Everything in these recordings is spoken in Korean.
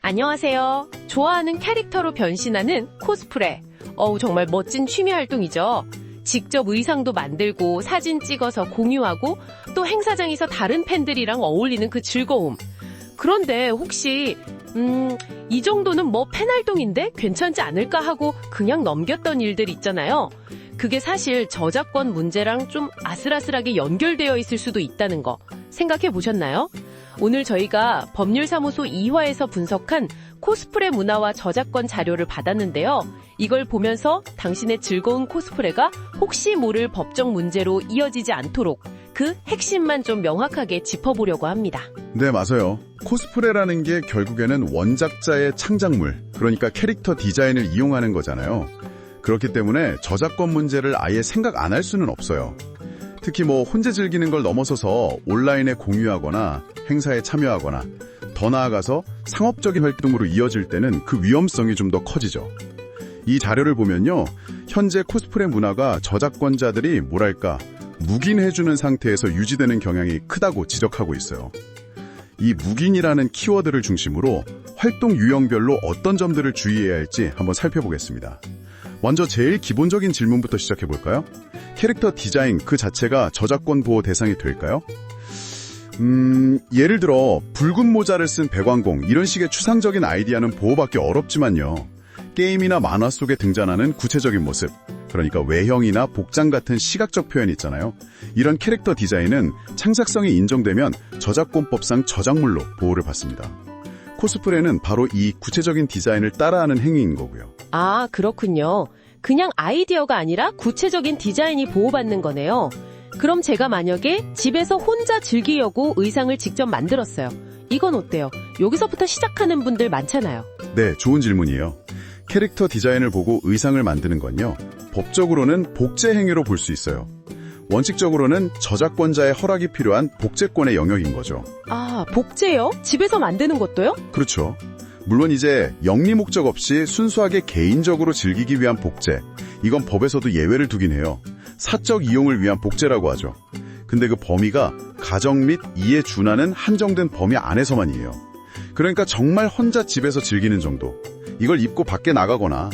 안녕하세요. 좋아하는 캐릭터로 변신하는 코스프레. 정말 멋진 취미 활동이죠. 직접 의상도 만들고 사진 찍어서 공유하고 또 행사장에서 다른 팬들이랑 어울리는 그 즐거움. 그런데 혹시 이 정도는 팬 활동인데 괜찮지 않을까 하고 그냥 넘겼던 일들 있잖아요. 그게 사실 저작권 문제랑 좀 아슬아슬하게 연결되어 있을 수도 있다는 거 생각해 보셨나요? 오늘 저희가 법률사무소 2화에서 분석한 코스프레 문화와 저작권 자료를 받았는데요. 이걸 보면서 당신의 즐거운 코스프레가 혹시 모를 법적 문제로 이어지지 않도록 그 핵심만 좀 명확하게 짚어보려고 합니다. 네, 맞아요. 코스프레라는 게 결국에는 원작자의 창작물, 그러니까 캐릭터 디자인을 이용하는 거잖아요. 그렇기 때문에 저작권 문제를 아예 생각 안 할 수는 없어요. 특히 혼자 즐기는 걸 넘어서서 온라인에 공유하거나 행사에 참여하거나 더 나아가서 상업적인 활동으로 이어질 때는 그 위험성이 좀 더 커지죠. 이 자료를 보면요. 현재 코스프레 문화가 저작권자들이 묵인해주는 상태에서 유지되는 경향이 크다고 지적하고 있어요. 이 묵인이라는 키워드를 중심으로 활동 유형별로 어떤 점들을 주의해야 할지 한번 살펴보겠습니다. 먼저 제일 기본적인 질문부터 시작해볼까요? 캐릭터 디자인 그 자체가 저작권 보호 대상이 될까요? 예를 들어 붉은 모자를 쓴 배광공 이런 식의 추상적인 아이디어는 보호받기 어렵지만요. 게임이나 만화 속에 등장하는 구체적인 모습, 그러니까 외형이나 복장 같은 시각적 표현 있잖아요. 이런 캐릭터 디자인은 창작성이 인정되면 저작권법상 저작물로 보호를 받습니다. 코스프레는 바로 이 구체적인 디자인을 따라하는 행위인 거고요. 아, 그렇군요. 그냥 아이디어가 아니라 구체적인 디자인이 보호받는 거네요. 그럼 제가 만약에 집에서 혼자 즐기려고 의상을 직접 만들었어요. 이건 어때요? 여기서부터 시작하는 분들 많잖아요. 네, 좋은 질문이에요. 캐릭터 디자인을 보고 의상을 만드는 건요. 법적으로는 복제 행위로 볼 수 있어요. 원칙적으로는 저작권자의 허락이 필요한 복제권의 영역인 거죠. 아, 복제요? 집에서 만드는 것도요? 그렇죠. 물론 이제 영리 목적 없이 순수하게 개인적으로 즐기기 위한 복제, 이건 법에서도 예외를 두긴 해요. 사적 이용을 위한 복제라고 하죠. 근데 그 범위가 가정 및 이에 준하는 한정된 범위 안에서만이에요. 그러니까 정말 혼자 집에서 즐기는 정도. 이걸 입고 밖에 나가거나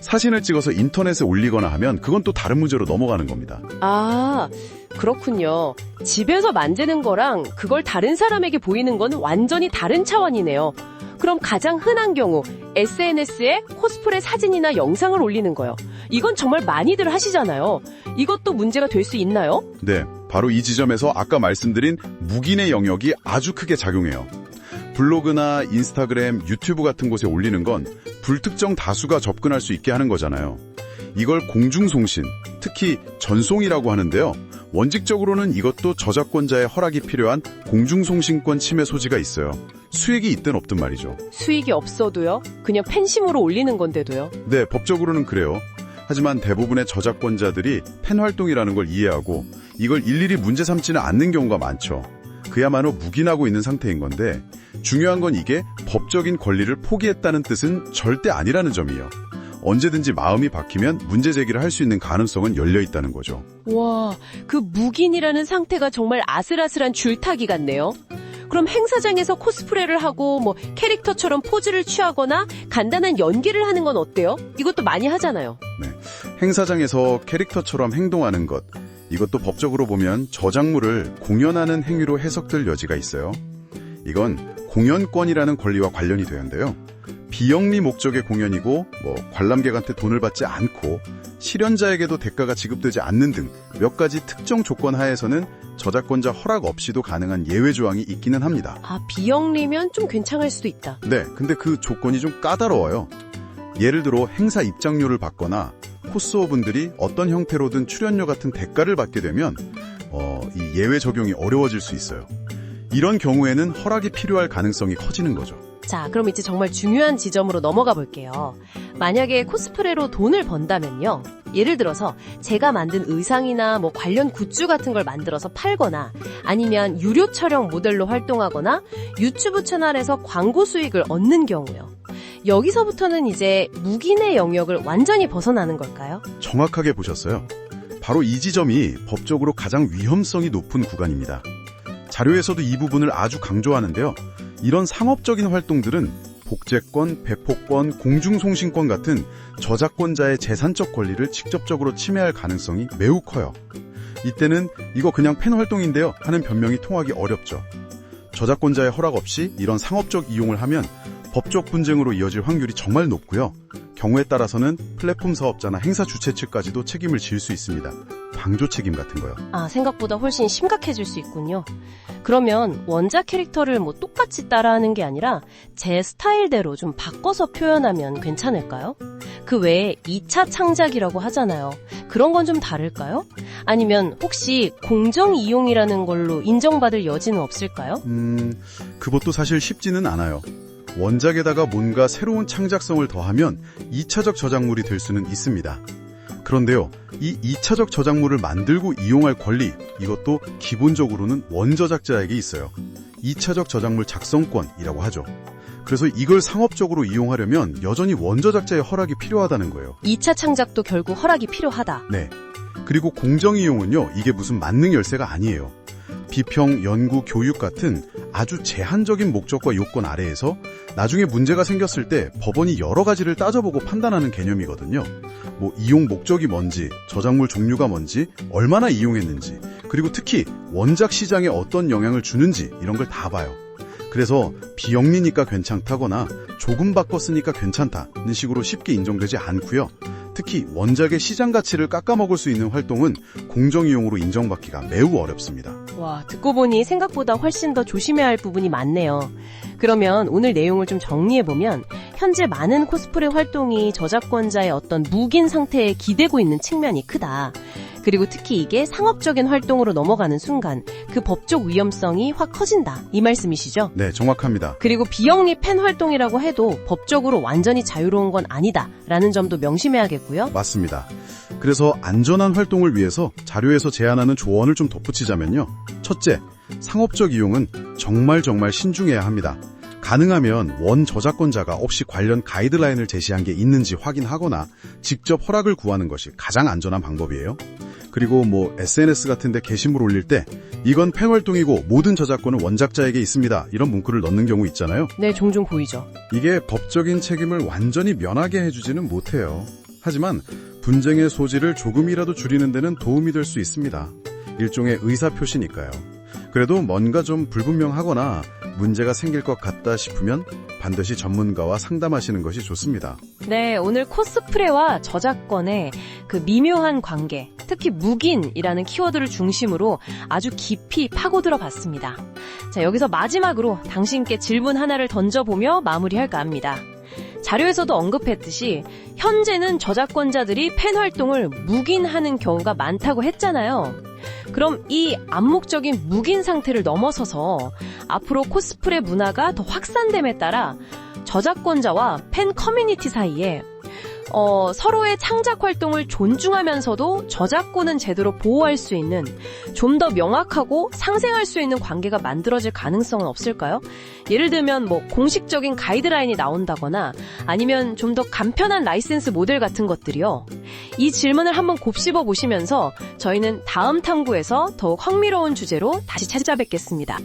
사진을 찍어서 인터넷에 올리거나 하면 그건 또 다른 문제로 넘어가는 겁니다. 아, 그렇군요. 집에서 만드는 거랑 그걸 다른 사람에게 보이는 건 완전히 다른 차원이네요. 그럼 가장 흔한 경우 SNS에 코스프레 사진이나 영상을 올리는 거요. 이건 정말 많이들 하시잖아요. 이것도 문제가 될 수 있나요? 네, 바로 이 지점에서 아까 말씀드린 묵인의 영역이 아주 크게 작용해요. 블로그나 인스타그램, 유튜브 같은 곳에 올리는 건 불특정 다수가 접근할 수 있게 하는 거잖아요. 이걸 공중송신, 특히 전송이라고 하는데요. 원칙적으로는 이것도 저작권자의 허락이 필요한 공중송신권 침해 소지가 있어요. 수익이 있든 없든 말이죠. 수익이 없어도요? 그냥 팬심으로 올리는 건데도요? 네, 법적으로는 그래요. 하지만 대부분의 저작권자들이 팬 활동이라는 걸 이해하고 이걸 일일이 문제 삼지는 않는 경우가 많죠. 그야말로 묵인하고 있는 상태인 건데 중요한 건 이게 법적인 권리를 포기했다는 뜻은 절대 아니라는 점이에요. 언제든지 마음이 바뀌면 문제 제기를 할 수 있는 가능성은 열려 있다는 거죠. 와, 그 묵인이라는 상태가 정말 아슬아슬한 줄타기 같네요. 그럼 행사장에서 코스프레를 하고 캐릭터처럼 포즈를 취하거나 간단한 연기를 하는 건 어때요? 이것도 많이 하잖아요. 네, 행사장에서 캐릭터처럼 행동하는 것, 이것도 법적으로 보면 저작물을 공연하는 행위로 해석될 여지가 있어요. 이건 공연권이라는 권리와 관련이 되는데요. 비영리 목적의 공연이고 관람객한테 돈을 받지 않고 실현자에게도 대가가 지급되지 않는 등 몇 가지 특정 조건 하에서는 저작권자 허락 없이도 가능한 예외 조항이 있기는 합니다. 아, 비영리면 좀 괜찮을 수도 있다. 네, 근데 그 조건이 좀 까다로워요. 예를 들어 행사 입장료를 받거나 코스어분들이 어떤 형태로든 출연료 같은 대가를 받게 되면 이 예외 적용이 어려워질 수 있어요. 이런 경우에는 허락이 필요할 가능성이 커지는 거죠. 자, 그럼 이제 정말 중요한 지점으로 넘어가 볼게요. 만약에 코스프레로 돈을 번다면요. 예를 들어서 제가 만든 의상이나 관련 굿즈 같은 걸 만들어서 팔거나 아니면 유료 촬영 모델로 활동하거나 유튜브 채널에서 광고 수익을 얻는 경우요. 여기서부터는 이제 묵인의 영역을 완전히 벗어나는 걸까요? 정확하게 보셨어요. 바로 이 지점이 법적으로 가장 위험성이 높은 구간입니다. 자료에서도 이 부분을 아주 강조하는데요. 이런 상업적인 활동들은 복제권, 배포권, 공중송신권 같은 저작권자의 재산적 권리를 직접적으로 침해할 가능성이 매우 커요. 이때는 이거 그냥 팬 활동인데요 하는 변명이 통하기 어렵죠. 저작권자의 허락 없이 이런 상업적 이용을 하면 법적 분쟁으로 이어질 확률이 정말 높고요. 경우에 따라서는 플랫폼 사업자나 행사 주최 측까지도 책임을 질 수 있습니다. 방조 책임 같은 거요. 생각보다 훨씬 심각해질 수 있군요. 그러면 원작 캐릭터를 똑같이 따라하는 게 아니라 제 스타일대로 좀 바꿔서 표현하면 괜찮을까요? 그 외에 2차 창작이라고 하잖아요. 그런 건 좀 다를까요? 아니면 혹시 공정 이용이라는 걸로 인정받을 여지는 없을까요? 그것도 사실 쉽지는 않아요. 원작에다가 뭔가 새로운 창작성을 더하면 2차적 저작물이 될 수는 있습니다. 그런데요, 이 2차적 저작물을 만들고 이용할 권리, 이것도 기본적으로는 원저작자에게 있어요. 2차적 저작물 작성권이라고 하죠. 그래서 이걸 상업적으로 이용하려면 여전히 원저작자의 허락이 필요하다는 거예요. 2차 창작도 결국 허락이 필요하다. 네. 그리고 공정이용은요, 이게 무슨 만능 열쇠가 아니에요. 비평, 연구, 교육 같은 아주 제한적인 목적과 요건 아래에서 나중에 문제가 생겼을 때 법원이 여러 가지를 따져보고 판단하는 개념이거든요. 이용 목적이 뭔지, 저작물 종류가 뭔지, 얼마나 이용했는지, 그리고 특히 원작 시장에 어떤 영향을 주는지 이런 걸 다 봐요. 그래서 비영리니까 괜찮다거나 조금 바꿨으니까 괜찮다는 식으로 쉽게 인정되지 않고요. 특히 원작의 시장 가치를 깎아먹을 수 있는 활동은 공정이용으로 인정받기가 매우 어렵습니다. 와, 듣고 보니 생각보다 훨씬 더 조심해야 할 부분이 많네요. 그러면 오늘 내용을 좀 정리해보면 현재 많은 코스프레 활동이 저작권자의 어떤 묵인 상태에 기대고 있는 측면이 크다. 그리고 특히 이게 상업적인 활동으로 넘어가는 순간 그 법적 위험성이 확 커진다. 이 말씀이시죠? 네, 정확합니다. 그리고 비영리 팬 활동이라고 해도 법적으로 완전히 자유로운 건 아니다. 라는 점도 명심해야겠고요. 맞습니다. 그래서 안전한 활동을 위해서 자료에서 제안하는 조언을 좀 덧붙이자면요. 첫째, 상업적 이용은 정말 신중해야 합니다. 가능하면 원 저작권자가 없이 관련 가이드라인을 제시한 게 있는지 확인하거나 직접 허락을 구하는 것이 가장 안전한 방법이에요. 그리고 SNS 같은 데 게시물 올릴 때 이건 팬 활동이고 모든 저작권은 원작자에게 있습니다. 이런 문구를 넣는 경우 있잖아요. 네, 종종 보이죠. 이게 법적인 책임을 완전히 면하게 해주지는 못해요. 하지만 분쟁의 소지를 조금이라도 줄이는 데는 도움이 될 수 있습니다. 일종의 의사표시니까요. 그래도 뭔가 좀 불분명하거나 문제가 생길 것 같다 싶으면 반드시 전문가와 상담하시는 것이 좋습니다. 네, 오늘 코스프레와 저작권의 그 미묘한 관계, 특히 묵인이라는 키워드를 중심으로 아주 깊이 파고들어 봤습니다. 자, 여기서 마지막으로 당신께 질문 하나를 던져보며 마무리할까 합니다. 자료에서도 언급했듯이 현재는 저작권자들이 팬 활동을 묵인하는 경우가 많다고 했잖아요. 그럼 이 암묵적인 묵인 상태를 넘어서서 앞으로 코스프레 문화가 더 확산됨에 따라 저작권자와 팬 커뮤니티 사이에 서로의 창작 활동을 존중하면서도 저작권은 제대로 보호할 수 있는 좀 더 명확하고 상생할 수 있는 관계가 만들어질 가능성은 없을까요? 예를 들면 공식적인 가이드라인이 나온다거나 아니면 좀 더 간편한 라이센스 모델 같은 것들이요. 이 질문을 한번 곱씹어 보시면서 저희는 다음 탐구에서 더욱 흥미로운 주제로 다시 찾아뵙겠습니다.